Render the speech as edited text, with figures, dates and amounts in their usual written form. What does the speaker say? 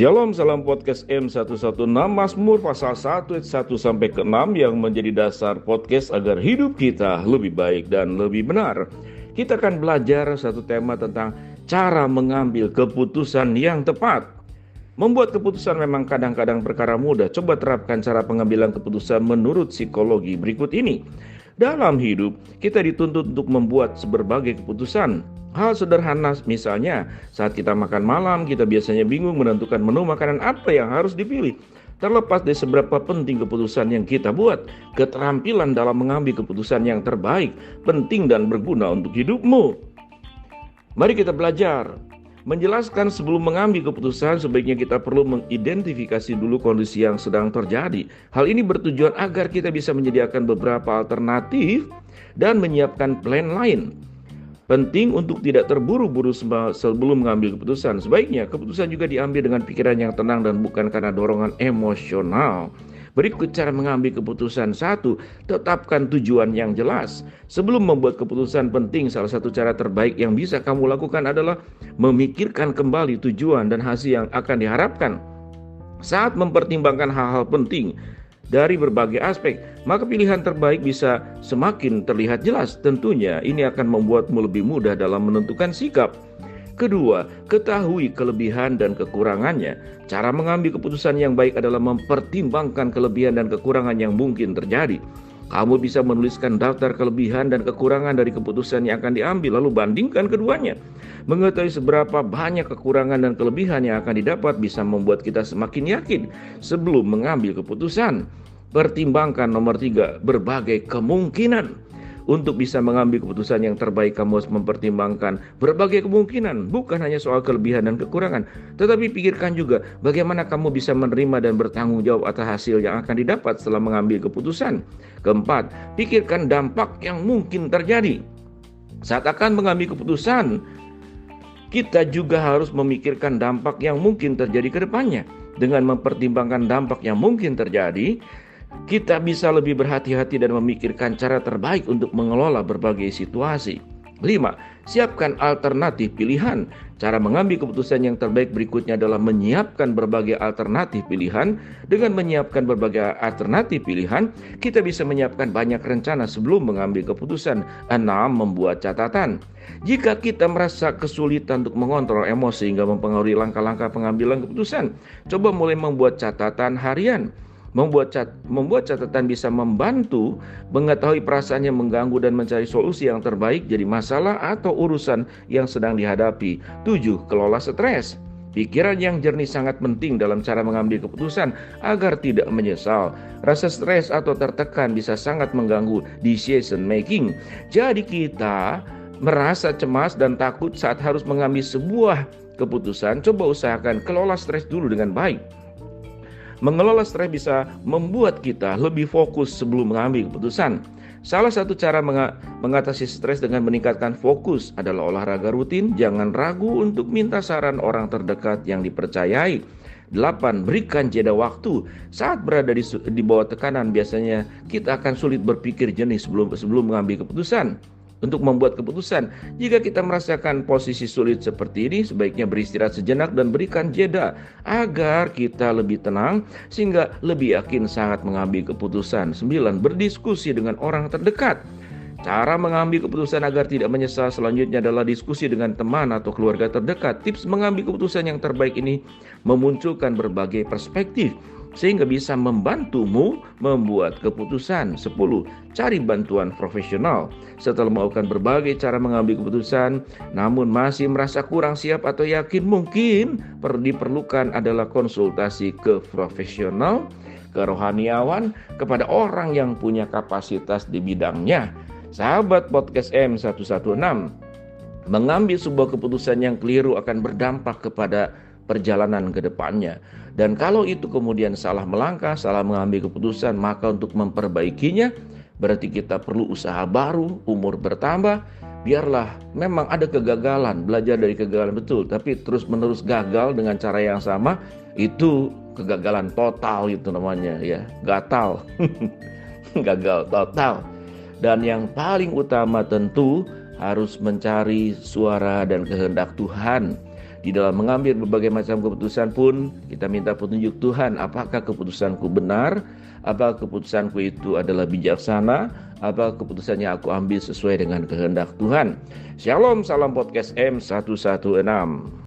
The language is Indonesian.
Shalom, salam podcast M116 Mazmur pasal 1 ayat 1 sampai ke 6 yang menjadi dasar podcast agar hidup kita lebih baik dan lebih benar. Kita akan belajar satu tema tentang cara mengambil keputusan yang tepat. Membuat keputusan memang kadang-kadang perkara mudah. Coba terapkan cara pengambilan keputusan menurut psikologi berikut ini. Dalam hidup, kita dituntut untuk membuat berbagai keputusan. Hal sederhana misalnya, saat kita makan malam, kita biasanya bingung menentukan menu makanan apa yang harus dipilih. Terlepas dari seberapa penting keputusan yang kita buat, keterampilan dalam mengambil keputusan yang terbaik, penting dan berguna untuk hidupmu. Mari kita belajar. Menjelaskan sebelum mengambil keputusan, sebaiknya kita perlu mengidentifikasi dulu kondisi yang sedang terjadi. Hal ini bertujuan agar kita bisa menyediakan beberapa alternatif dan menyiapkan plan lain. Penting untuk tidak terburu-buru sebelum mengambil keputusan. Sebaiknya keputusan juga diambil dengan pikiran yang tenang dan bukan karena dorongan emosional. Berikut cara mengambil keputusan. 1. Tetapkan tujuan yang jelas. Sebelum membuat keputusan penting, salah satu cara terbaik yang bisa kamu lakukan adalah memikirkan kembali tujuan dan hasil yang akan diharapkan. Saat mempertimbangkan hal-hal penting dari berbagai aspek, maka pilihan terbaik bisa semakin terlihat jelas. Tentunya ini akan membuatmu lebih mudah dalam menentukan sikap. Kedua, ketahui kelebihan dan kekurangannya. Cara mengambil keputusan yang baik adalah mempertimbangkan kelebihan dan kekurangan yang mungkin terjadi. Kamu bisa menuliskan daftar kelebihan dan kekurangan dari keputusan yang akan diambil, lalu bandingkan keduanya. Mengetahui seberapa banyak kekurangan dan kelebihan yang akan didapat bisa membuat kita semakin yakin sebelum mengambil keputusan. Pertimbangkan nomor 3, berbagai kemungkinan. Untuk bisa mengambil keputusan yang terbaik, kamu harus mempertimbangkan berbagai kemungkinan, bukan hanya soal kelebihan dan kekurangan, tetapi pikirkan juga bagaimana kamu bisa menerima dan bertanggung jawab atas hasil yang akan didapat setelah mengambil keputusan. Keempat, pikirkan dampak yang mungkin terjadi. Saat akan mengambil keputusan, kita juga harus memikirkan dampak yang mungkin terjadi ke depannya. Dengan mempertimbangkan dampak yang mungkin terjadi, kita bisa lebih berhati-hati dan memikirkan cara terbaik untuk mengelola berbagai situasi. 5. Siapkan alternatif pilihan. Cara mengambil keputusan yang terbaik berikutnya adalah menyiapkan berbagai alternatif pilihan. Dengan menyiapkan berbagai alternatif pilihan, kita bisa menyiapkan banyak rencana sebelum mengambil keputusan. 6. Membuat catatan. Jika kita merasa kesulitan untuk mengontrol emosi hingga mempengaruhi langkah-langkah pengambilan keputusan, coba mulai membuat catatan harian. Membuat catatan bisa membantu mengetahui perasaan yang mengganggu dan mencari solusi yang terbaik jadi masalah atau urusan yang sedang dihadapi. 7. Kelola stres. Pikiran yang jernih sangat penting dalam cara mengambil keputusan agar tidak menyesal. Rasa stres atau tertekan bisa sangat mengganggu decision making. Jadi kita merasa cemas dan takut saat harus mengambil sebuah keputusan, coba usahakan kelola stres dulu dengan baik. Mengelola stres bisa membuat kita lebih fokus sebelum mengambil keputusan. Salah satu cara mengatasi stres dengan meningkatkan fokus adalah olahraga rutin. Jangan ragu untuk minta saran orang terdekat yang dipercayai. 8. Berikan jeda waktu. Saat berada di bawah tekanan, biasanya kita akan sulit berpikir jernih sebelum mengambil keputusan. Untuk membuat keputusan, jika kita merasakan posisi sulit seperti ini, sebaiknya beristirahat sejenak dan berikan jeda agar kita lebih tenang sehingga lebih yakin saat mengambil keputusan. 9. Berdiskusi dengan orang terdekat. Cara mengambil keputusan agar tidak menyesal selanjutnya adalah diskusi dengan teman atau keluarga terdekat. Tips mengambil keputusan yang terbaik ini memunculkan berbagai perspektif sehingga bisa membantumu membuat keputusan. 10. Cari bantuan profesional. Setelah melakukan berbagai cara mengambil keputusan, namun masih merasa kurang siap atau yakin, mungkin diperlukan adalah konsultasi ke profesional, ke rohaniawan, kepada orang yang punya kapasitas di bidangnya. Sahabat podcast M116, mengambil sebuah keputusan yang keliru akan berdampak kepada perjalanan ke depannya. Dan kalau itu kemudian salah melangkah, salah mengambil keputusan, maka untuk memperbaikinya berarti kita perlu usaha baru, umur bertambah. Biarlah memang ada kegagalan, belajar dari kegagalan betul, tapi terus-menerus gagal dengan cara yang sama, itu kegagalan total itu namanya ya, gatal. Gagal total. Dan yang paling utama tentu harus mencari suara dan kehendak Tuhan. Di dalam mengambil berbagai macam keputusan pun kita minta petunjuk Tuhan, apakah keputusanku benar, apakah keputusanku itu adalah bijaksana, apakah keputusannya aku ambil sesuai dengan kehendak Tuhan. Shalom, salam podcast M116.